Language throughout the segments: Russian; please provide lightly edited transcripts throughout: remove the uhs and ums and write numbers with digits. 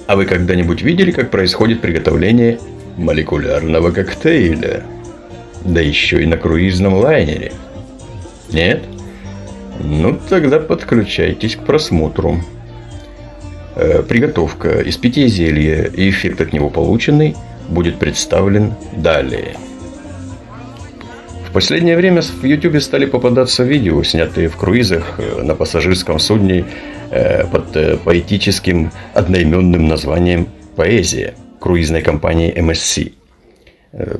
А вы когда-нибудь видели, как происходит приготовление молекулярного коктейля? Да еще и на круизном лайнере. Нет? Ну, тогда подключайтесь к просмотру. Приготовка из питья зелья и эффект от него полученный будет представлен далее. В последнее время в YouTube стали попадаться видео, снятые в круизах на пассажирском судне под поэтическим одноименным названием «Поэзия» круизной компании MSC.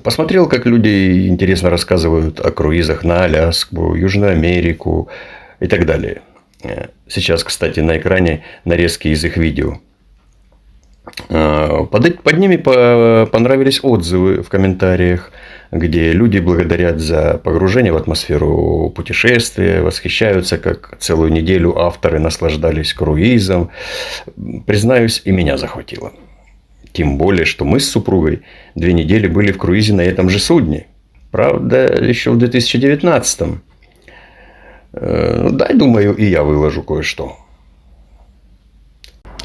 Посмотрел, как люди интересно рассказывают о круизах на Аляску, Южную Америку и так далее. Сейчас, кстати, на экране нарезки из их видео. Под ними понравились отзывы в комментариях, где люди благодарят за погружение в атмосферу путешествия, восхищаются, как целую неделю авторы наслаждались круизом. Признаюсь, и меня захватило. Тем более, что мы с супругой 2 недели были в круизе на этом же судне. Правда, еще в 2019-м. Да, думаю, и я выложу кое-что.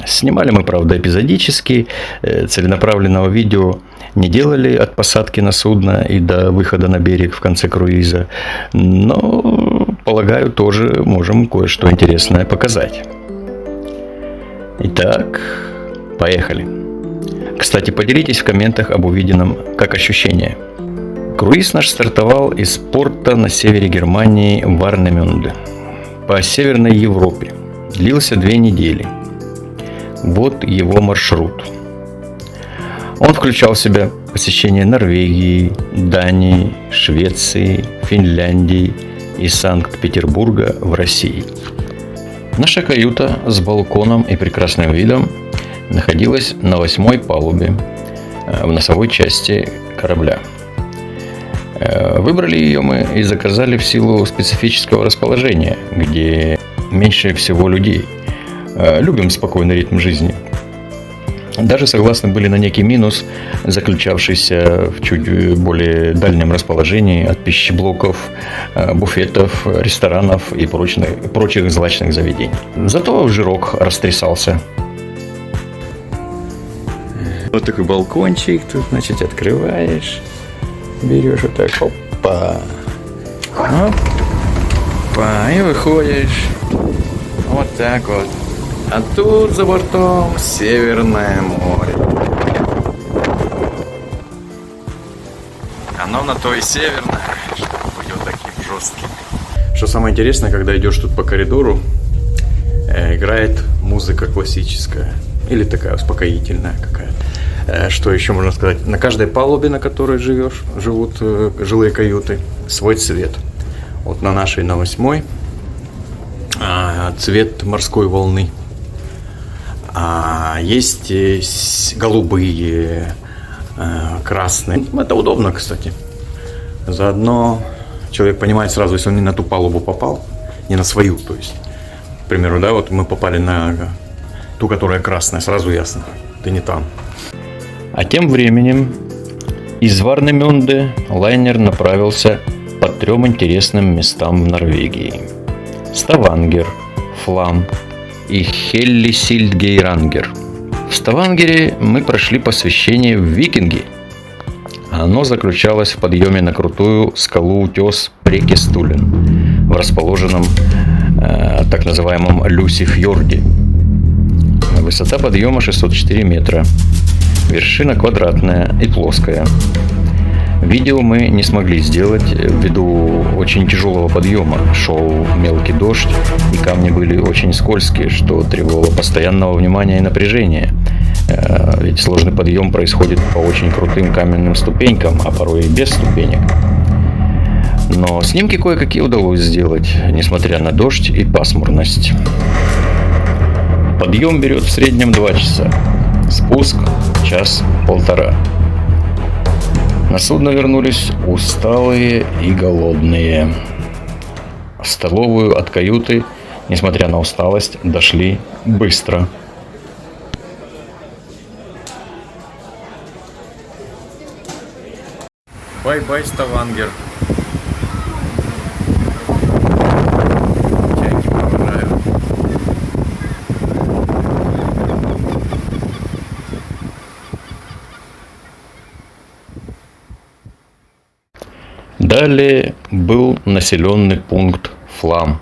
Снимали мы, правда, эпизодически. Целенаправленного видео не делали от посадки на судно и до выхода на берег в конце круиза. Но, полагаю, тоже можем кое-что интересное показать. Итак, поехали. Кстати, поделитесь в комментах об увиденном, как ощущение. Круиз наш стартовал из порта на севере Германии Варнемюнде по Северной Европе. Длился 2 недели. Вот его маршрут. Он включал в себя посещение Норвегии, Дании, Швеции, Финляндии и Санкт-Петербурга в России. Наша каюта с балконом и прекрасным видом находилась на 8-й палубе в носовой части корабля. Выбрали ее мы и заказали в силу специфического расположения, где меньше всего людей. Любим спокойный ритм жизни. Даже согласны были на некий минус, заключавшийся в чуть более дальнем расположении от пищеблоков, буфетов, ресторанов и прочих злачных заведений. Зато жирок растрясался. Вот такой балкончик, тут, значит, открываешь, берешь вот так, опа, опа, и выходишь, вот так вот. А тут за бортом Северное море. Оно на то и северное, чтобы быть вот таким жестким. Что самое интересное, когда идешь тут по коридору, играет музыка классическая. Или такая успокоительная какая-то. Что еще можно сказать? На каждой палубе, на которой живут жилые каюты, свой цвет. Вот на нашей, на 8-й, цвет морской волны. Есть голубые, красные. Это удобно, кстати. Заодно человек понимает сразу, если он не на ту палубу попал, не на свою, то есть. К примеру, да, вот мы попали на ту, которая красная, сразу ясно, ты не там. А тем временем из Варнемюнде лайнер направился по 3 интересным местам в Норвегии. Ставангер, Флам и Хеллисильдгейрангер. В Ставангере мы прошли посвящение в викинги. Оно заключалось в подъеме на крутую скалу-утес Прекестулен в расположенном так называемом Люсифьорде. Высота подъема 604 метра. Вершина квадратная и плоская. Видео мы не смогли сделать ввиду очень тяжелого подъема. Шел мелкий дождь, и камни были очень скользкие, что требовало постоянного внимания и напряжения. Ведь сложный подъем происходит по очень крутым каменным ступенькам, а порой и без ступенек. Но снимки кое-какие удалось сделать, несмотря на дождь и пасмурность. Подъем берет в среднем 2 часа. Спуск – 1-1,5. На судно вернулись усталые и голодные. В столовую от каюты, несмотря на усталость, дошли быстро. Бай-бай, Ставангер. Чайки провожают. Далее был населенный пункт Флам,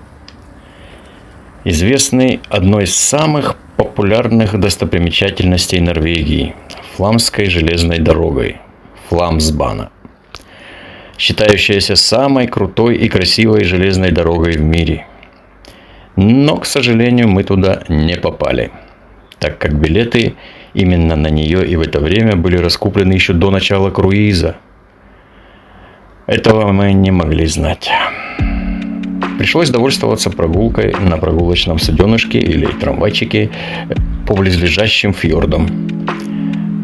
известный одной из самых популярных достопримечательностей Норвегии – Фламской железной дорогой Фламсбана, считающаяся самой крутой и красивой железной дорогой в мире. Но, к сожалению, мы туда не попали, так как билеты именно на нее и в это время были раскуплены еще до начала круиза. Этого мы не могли знать. Пришлось довольствоваться прогулкой на прогулочном суденышке или трамвайчике по близлежащим фьордам.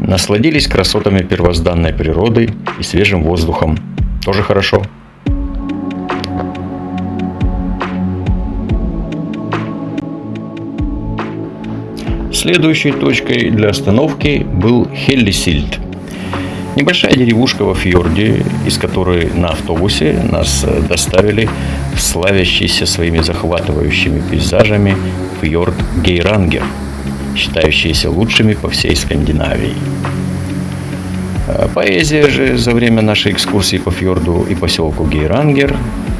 Насладились красотами первозданной природы и свежим воздухом. Тоже хорошо. Следующей точкой для остановки был Хеллисильд. Небольшая деревушка во фьорде, из которой на автобусе нас доставили в славящийся своими захватывающими пейзажами фьорд Гейрангер, считающийся лучшими по всей Скандинавии. Поэзия же за время нашей экскурсии по фьорду и поселку Гейрангер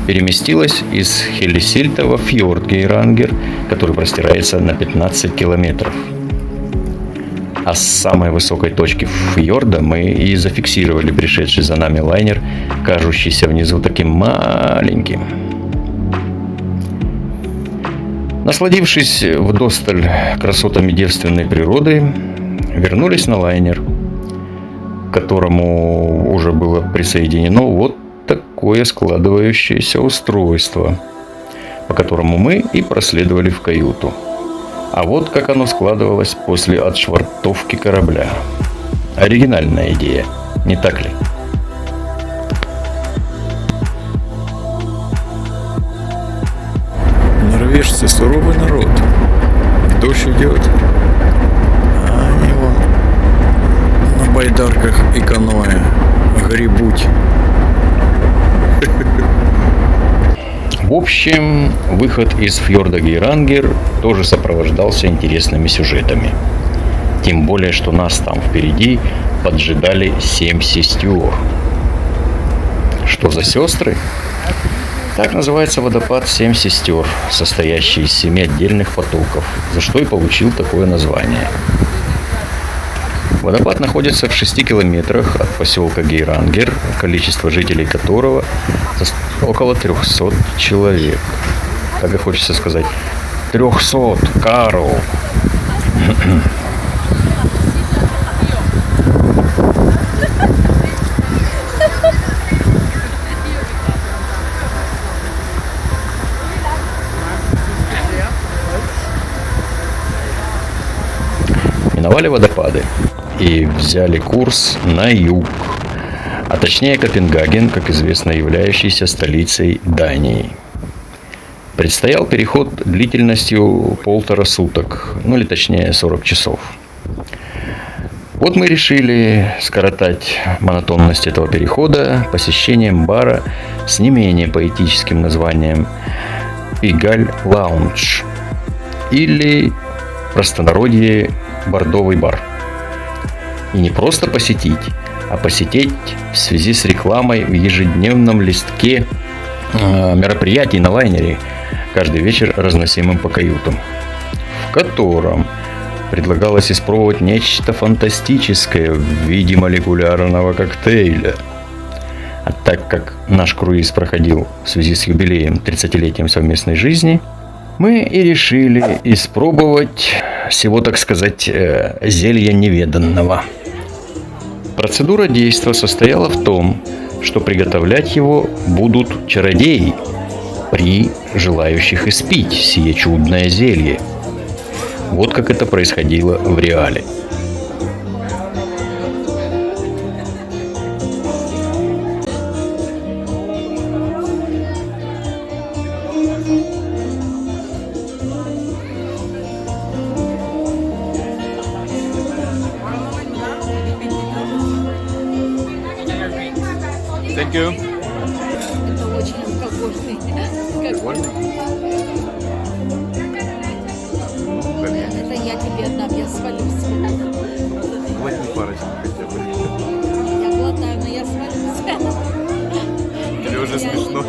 переместилась из Хеллисильда во фьорд Гейрангер, который простирается на 15 километров. А с самой высокой точки фьорда мы и зафиксировали пришедший за нами лайнер, кажущийся внизу таким маленьким. Насладившись вдосталь красотами девственной природы, вернулись на лайнер, к которому уже было присоединено вот такое складывающееся устройство, по которому мы и проследовали в каюту. А вот как оно складывалось после отшвартовки корабля. Оригинальная идея, не так ли? Норвежцы суровый народ. Дождь идет, а они вон на байдарках и каноэ гребут. В общем, выход из фьорда Гейрангер тоже сопровождался интересными сюжетами. Тем более, что нас там впереди поджидали 7 сестер. Что за сестры? Так называется водопад 7 сестер, состоящий из 7 отдельных потоков, за что и получил такое название. Водопад находится в 6 километрах от поселка Гейрангер, количество жителей которого около 300 человек. Как и хочется сказать, 300, Карл. Миновали водопады и взяли курс на юг, а точнее Копенгаген, как известно, являющийся столицей Дании. Предстоял переход длительностью 1,5 суток, ну или точнее 40 часов. Вот мы решили скоротать монотонность этого перехода посещением бара с не менее поэтическим названием Пигаль Лаунж, или в простонародье бордовый бар. И не просто посетить, а посетить в связи с рекламой в ежедневном листке мероприятий на лайнере, каждый вечер разносимым по каютам, в котором предлагалось испробовать нечто фантастическое в виде молекулярного коктейля. А так как наш круиз проходил в связи с юбилеем 30-летием совместной жизни, мы и решили испробовать всего, так сказать, зелья неведанного. Процедура действа состояла в том, что приготовлять его будут чародеи, при желающих испить сие чудное зелье. Вот как это происходило в реале. Thank you. Это очень алкогольный. Это я тебе отдам, я свалюсь. Глотни парочку хотя бы. Я глотаю, но я свалюсь. Ну.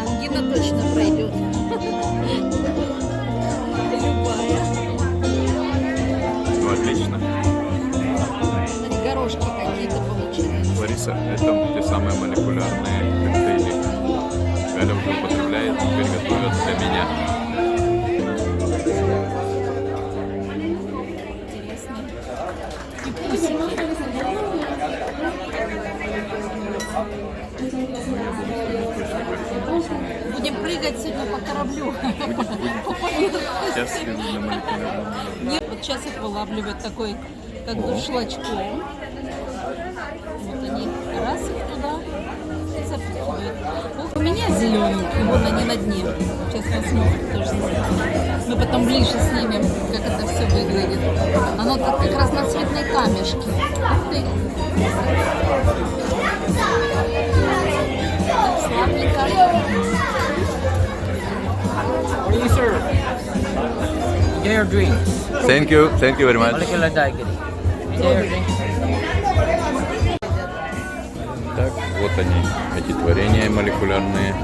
Ангина точно пройдет. Любая. Ну, отлично. Смотри, горошки какие-то получились. Лариса, это те самые молекулярные коктейли. Галя уже употребляет, теперь готовят для меня. Интересно. И пусики. Будем прыгать сегодня по кораблю. По поверхности. Сейчас на молекулярном. Нет, вот сейчас их вылавливают такой, как дуршлачком. Вот они, раз их туда и запихивают. Вот у меня зелененькие, вот они на дне. Сейчас посмотрим тоже. Мы потом ближе снимем, как это все выглядит. Оно как разноцветные камешки. Ух ты. Так, славненько. What do you serve? Enjoy your drink. Thank you very much. Molecular daiquiri. Enjoy your drink. Так, вот они, эти творения молекулярные.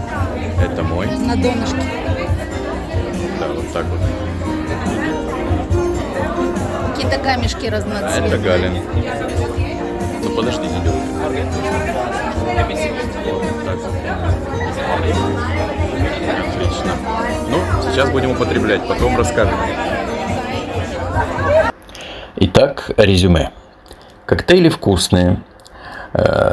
Это мой. На донышке. Да, вот так вот. Какие-то камешки А разноцветные. это Галин. Ну подождите, девушка. Вот так. Отлично. Ну, сейчас будем употреблять, потом расскажем. Итак, резюме. Коктейли вкусные.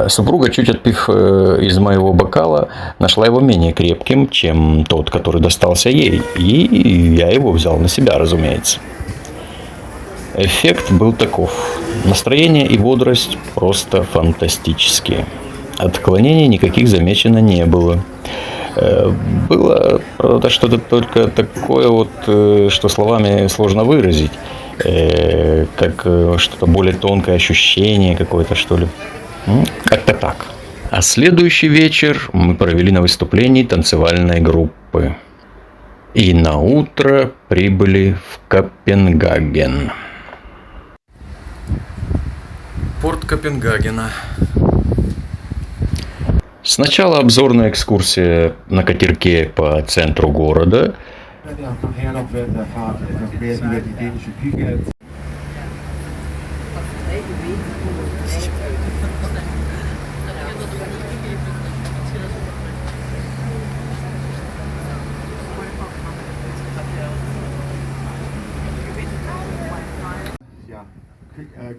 Супруга, чуть отпив из моего бокала, нашла его менее крепким, чем тот, который достался ей. И я его взял на себя, разумеется. Эффект был таков. Настроение и бодрость просто фантастические. Отклонений никаких замечено не было. Было, правда, что-то только такое вот, что словами сложно выразить. Как что-то более тонкое ощущение какое-то, что ли. Как-то так. А следующий вечер мы провели на выступлении танцевальной группы. И на утро прибыли в Копенгаген. Порт Копенгагена. Сначала обзорная экскурсия на катерке по центру города. Nachher noch während der Fahrt etwas mehr über die dänische Küche erzählen. Ja,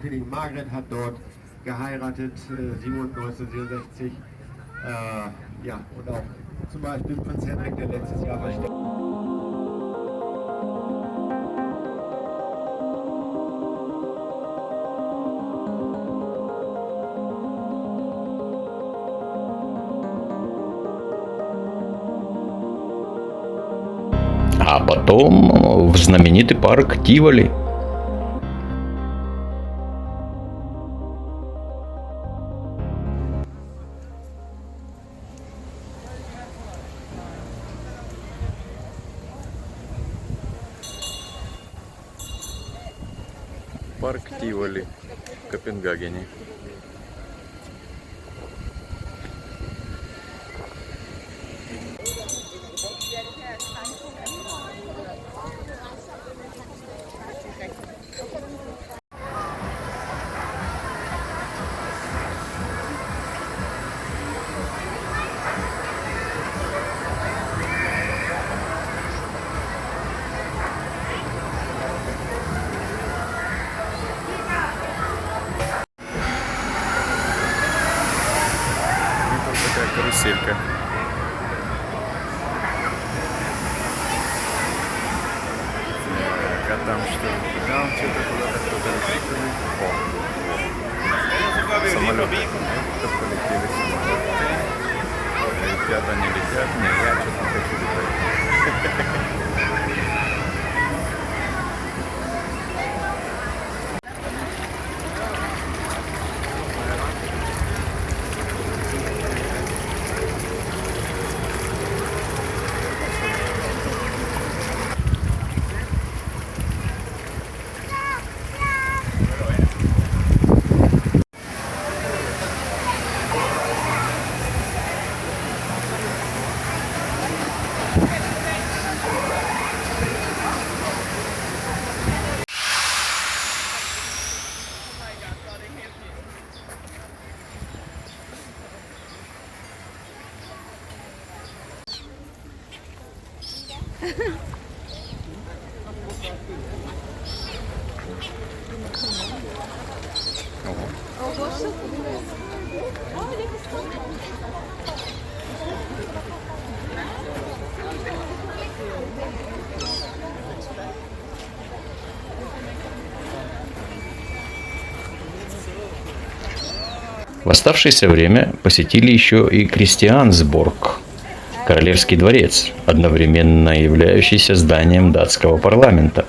Königin Margret hat dort geheiratet, 1967. Ja, und auch zum Beispiel Prinz Henrik, der letztes Jahr verstorben ist. А потом в знаменитый парк Тиволи. Парк Тиволи в Копенгагене. Такая каруселька. Так, а там что? Там что-то куда-то кто-то летит. Самолеты. Это полетели самолеты. Летят они, летят. Не, я что-то не хочу летать. В оставшееся время посетили еще и Кристиансборг, Королевский дворец, одновременно являющийся зданием датского парламента,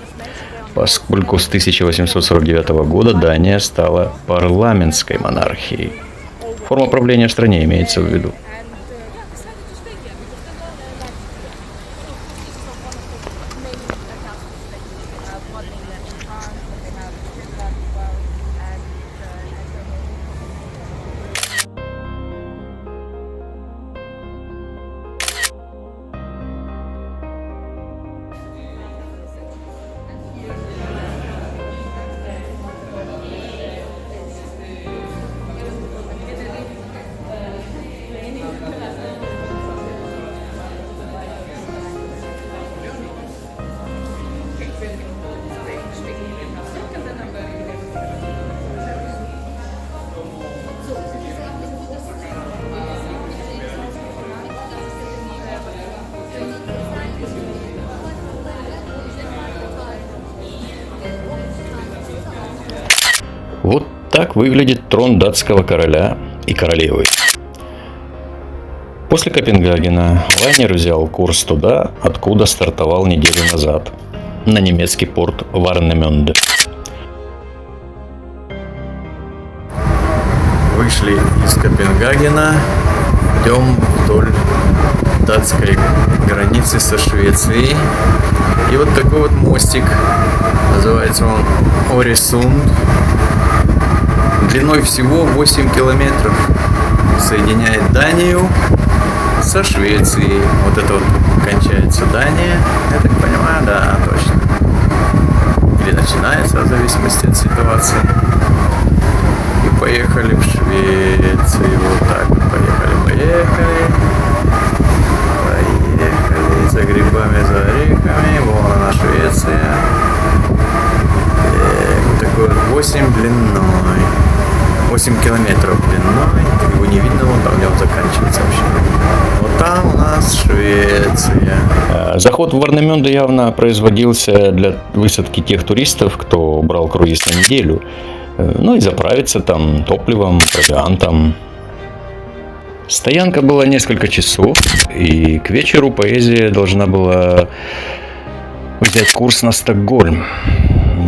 поскольку с 1849 года Дания стала парламентской монархией. Форма правления в стране имеется в виду. Вот так выглядит трон датского короля и королевы. После Копенгагена лайнер взял курс туда, откуда стартовал неделю назад, на немецкий порт Варнемюнде. Вышли из Копенгагена, идем вдоль датской границы со Швецией. И вот такой вот мостик, называется он Оресунд. Длиной всего 8 километров. Соединяет Данию со Швецией. Вот это вот кончается Дания. Я так понимаю, да, точно. Или начинается, в зависимости от ситуации. И поехали в Швецию. Вот так вот поехали. Поехали за грибами, за орехами. Вон она, Швеция. Вот такой вот 8 длиной. 8 километров длиной. Его не видно, вон там, где он заканчивается вообще. Вот там у нас Швеция. Заход в Варнемюнде явно производился для высадки тех туристов, кто брал круиз на неделю. Ну и заправиться там топливом, провиантом. Стоянка была несколько часов, и к вечеру поэзия должна была взять курс на Стокгольм.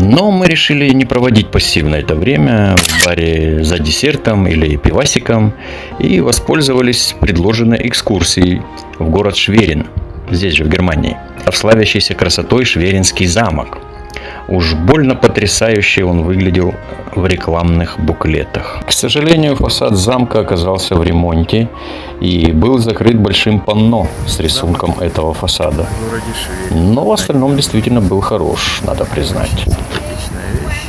Но мы решили не проводить пассивно это время в баре за десертом или пивасиком и воспользовались предложенной экскурсией в город Шверин, здесь же в Германии, славящийся красотой Шверинский замок. Уж больно потрясающе он выглядел в рекламных буклетах. К сожалению, фасад замка оказался в ремонте и был закрыт большим панно с рисунком этого фасада. Но в остальном действительно был хорош, надо признать. Отличная вещь.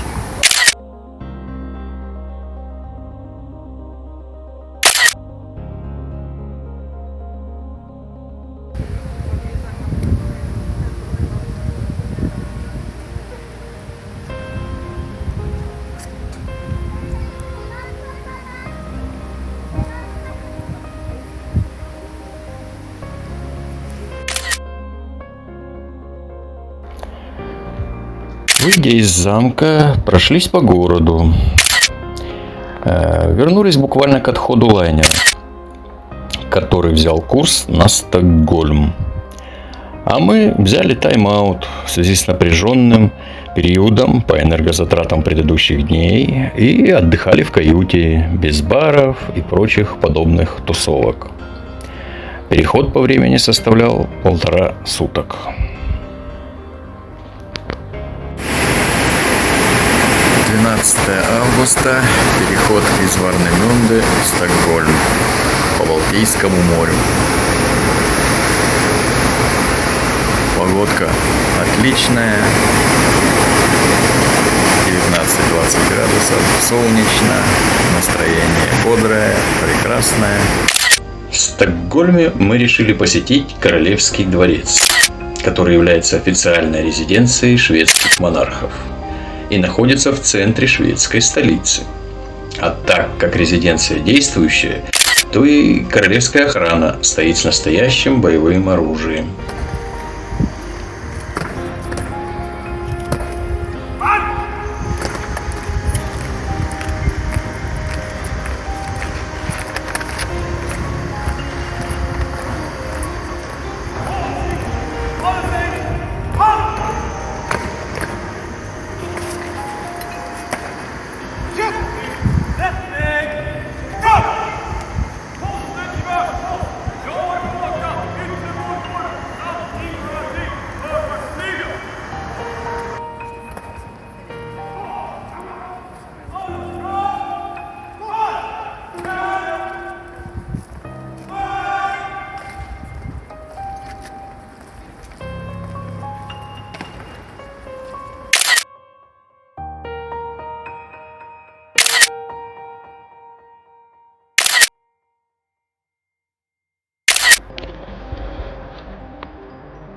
Выйдя из замка, прошлись по городу. Вернулись буквально к отходу лайнера, который взял курс на Стокгольм. А мы взяли тайм-аут в связи с напряженным периодом по энергозатратам предыдущих дней и отдыхали в каюте, без баров и прочих подобных тусовок. Переход по времени составлял 1,5 суток. 12 августа. Переход из Варнемюнде в Стокгольм по Балтийскому морю. Погодка отличная. 19-20 градусов. Солнечно. Настроение бодрое, прекрасное. В Стокгольме мы решили посетить Королевский дворец. который является официальной резиденцией шведских монархов и находится в центре шведской столицы. А так как резиденция действующая, то и королевская охрана стоит с настоящим боевым оружием.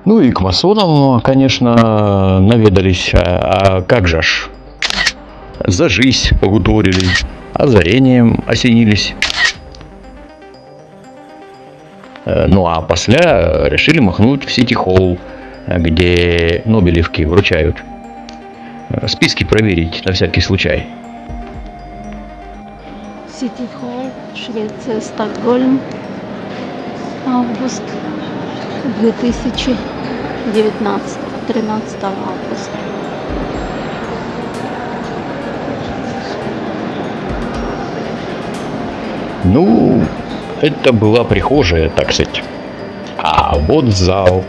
Ну и к масонам, конечно, наведались. А как же ж? Зажись, погуторили, озарением осенились. Ну а после решили махнуть в Сити-холл, где Нобелевки вручают. Списки проверить на всякий случай. Сити-холл, Швеция, Стокгольм, август 2019, 13 августа. Ну, это была прихожая, так сказать. А вот зал,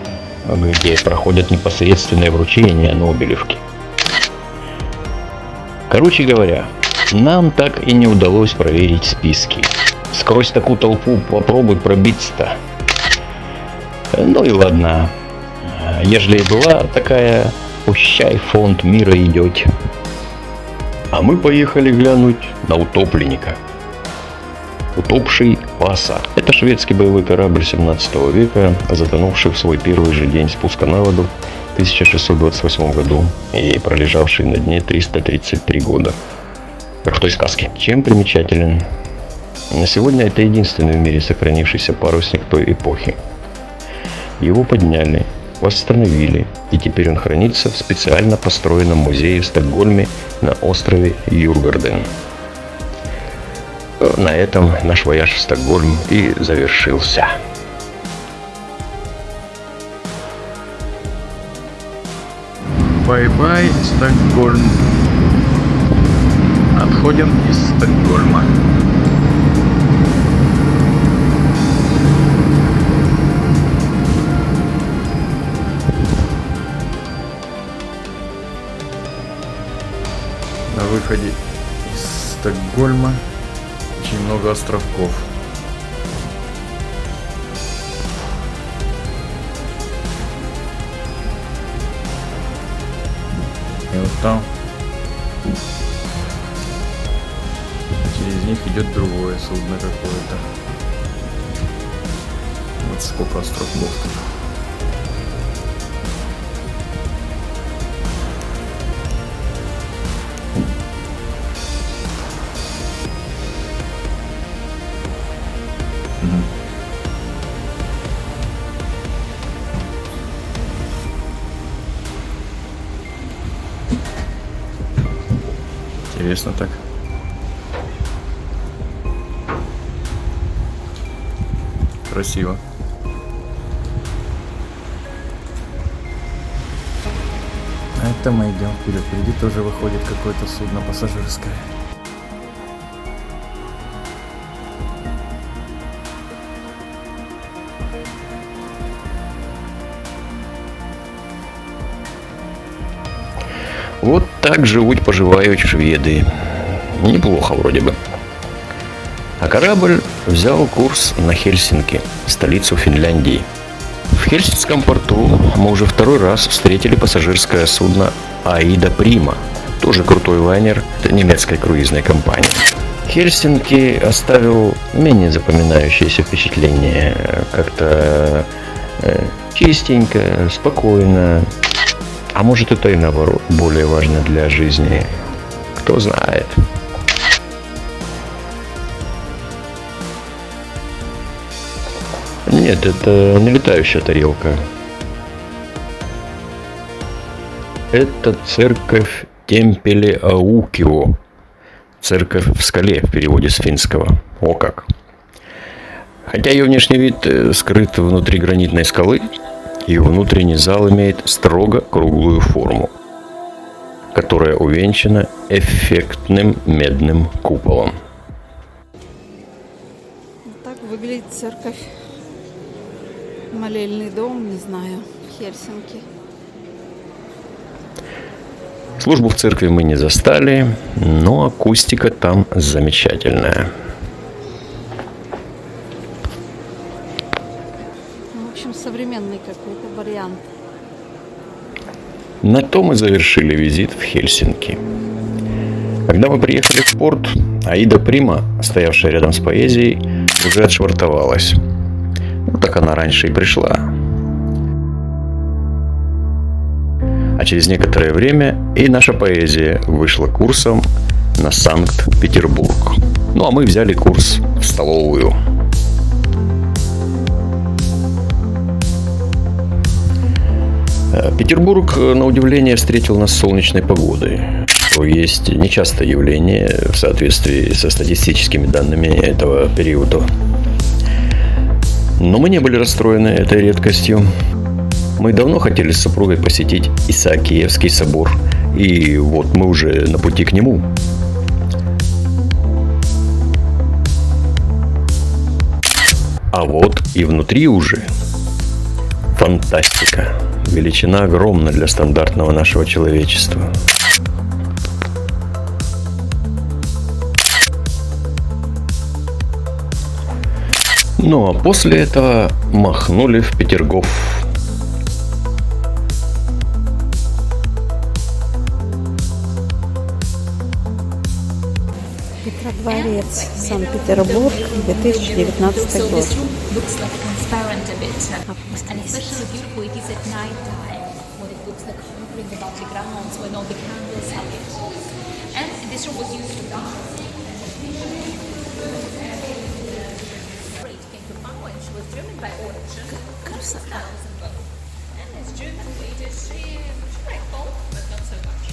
где проходят непосредственное вручение Нобелевки. Короче говоря, нам так и не удалось проверить списки. Сквозь такую толпу попробуй пробиться-то. Ну и ладно. Ежели и была такая, пущай фонд мира идет. А мы поехали глянуть на утопленника. Утопший Васа. Это шведский боевой корабль 17 века, затонувший в свой первый же день спуска на воду в 1628 году и пролежавший на дне 333 года. Как в той сказке. Чем примечателен? На сегодня это единственный в мире сохранившийся парусник той эпохи. Его подняли, восстановили, и теперь он хранится в специально построенном музее в Стокгольме на острове Юргарден. На этом наш вояж в Стокгольм и завершился. Бай-бай, Стокгольм. Отходим из Стокгольма. На выходе из Стокгольма очень много островков. И вот там через них идет другое судно какое-то. Вот сколько островков тут. Интересно так. Красиво. А это мы идем вперед. Впереди тоже выходит какое-то судно пассажирское. Вот так живут-поживают шведы. Неплохо вроде бы. А корабль взял курс на Хельсинки, столицу Финляндии. В Хельсинском порту мы уже второй раз встретили пассажирское судно Аида Прима. Тоже крутой лайнер немецкой круизной компании. Хельсинки оставил менее запоминающееся впечатление. Как-то Чистенько, спокойно. А может, это и наоборот более важно для жизни. Кто знает. Нет, это не летающая тарелка. Это церковь Темпеле Аукио. Церковь в скале в переводе с финского. О как. Хотя ее внешний вид скрыт внутри гранитной скалы, ее внутренний зал имеет строго круглую форму, которая увенчана эффектным медным куполом. Вот так выглядит церковь. Молельный дом, не знаю, в Хельсинки. Службу в церкви мы не застали, но акустика там замечательная. В общем, современный какой-то вариант. На то мы завершили визит в Хельсинки. Когда мы приехали в порт, Аида Прима, стоявшая рядом с поэзией, уже отшвартовалась. Ну, так она раньше и пришла. А через некоторое время и наша поэзия вышла курсом на Санкт-Петербург. Ну, а мы взяли курс в столовую. Петербург, на удивление, встретил нас солнечной погодой, что есть нечастое явление в соответствии со статистическими данными этого периода. Но мы не были расстроены этой редкостью. Мы давно хотели с супругой посетить Исаакиевский собор, и вот мы уже на пути к нему. А вот и внутри уже фантастика. Величина огромна для стандартного нашего человечества. Ну а после этого махнули в Петергоф. Петродворец, Санкт-Петербург, 2019 So год. this room looks like transparent a bit. And especially beautiful it is at night time when it looks like hovering above the ground when all the candles are lit. And this room was used for dance. Great came to power and she was driven by origin. Красота. And as German lady, she liked both, but not so much.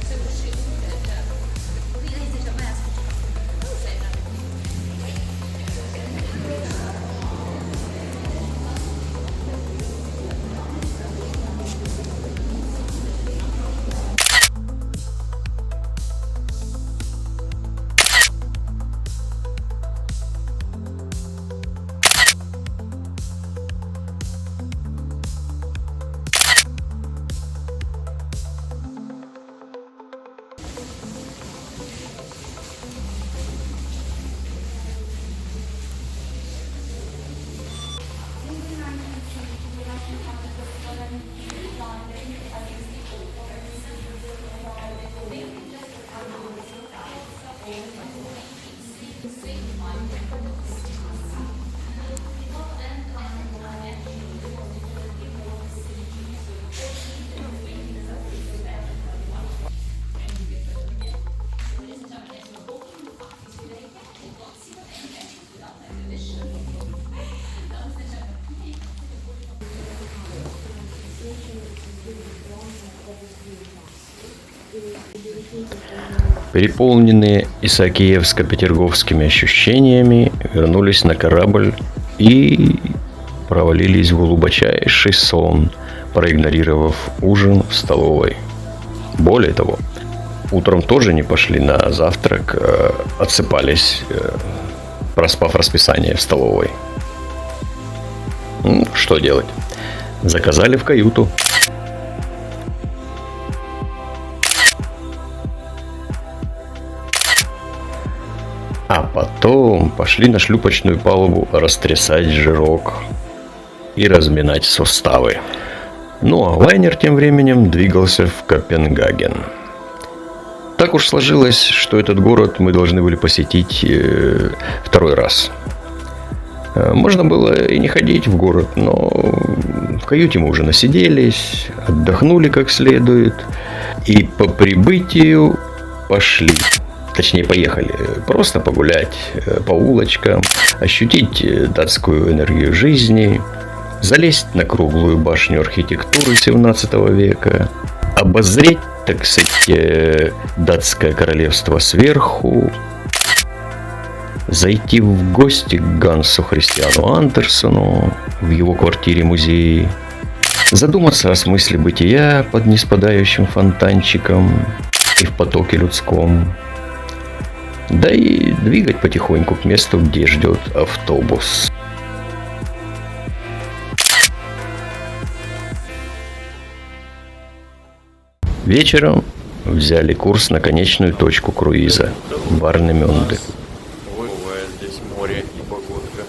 So she really did a mass Переполненные исаакиевско-петерговскими ощущениями, вернулись на корабль и провалились в глубочайший сон, проигнорировав ужин в столовой. Более того, утром тоже не пошли на завтрак, отсыпались, проспав расписание в столовой. Что делать? Заказали в каюту. А потом пошли на шлюпочную палубу растрясать жирок и разминать суставы. Ну а лайнер тем временем двигался в Копенгаген. Так уж сложилось, что этот город мы должны были посетить второй раз. Можно было и не ходить в город, но В каюте мы уже насиделись, отдохнули как следует. И по прибытию пошли. Точнее, поехали просто погулять по улочкам, ощутить датскую энергию жизни, залезть на круглую башню архитектуры 17 века, обозреть, так сказать, датское королевство сверху, зайти в гости к Гансу Христиану Андерсону в его квартире-музее, задуматься о смысле бытия под неспадающим фонтанчиком и в потоке людском, да и двигать потихоньку к месту, где ждет автобус. Вечером взяли курс на конечную точку круиза – Варнемюнде. Бывает здесь море и погодка.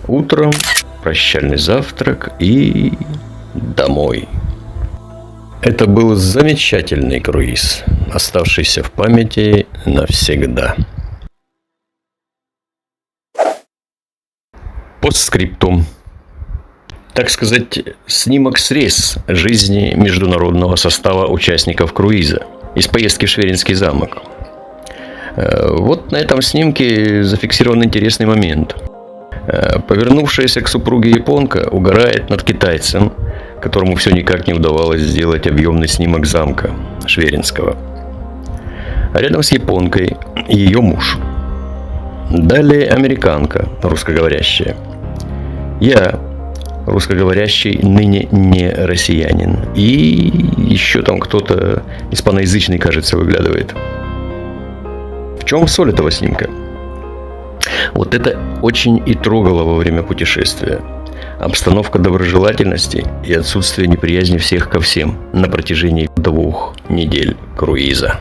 Утром прощальный завтрак и домой. Это был замечательный круиз, оставшийся в памяти навсегда. Постскриптум. Так сказать, снимок-срез жизни международного состава участников круиза из поездки в Шверинский замок. Вот на этом снимке зафиксирован интересный момент. Повернувшаяся к супруге японка угорает над китайцем, которому все никак не удавалось сделать объемный снимок замка Шверинского. А рядом с японкой ее муж. Далее американка, русскоговорящая. Я, русскоговорящий, ныне не россиянин. И еще там кто-то испаноязычный, кажется, выглядывает. В чем соль этого снимка? Вот это очень и трогало во время путешествия. Обстановка доброжелательности и отсутствие неприязни всех ко всем на протяжении 2 недель круиза.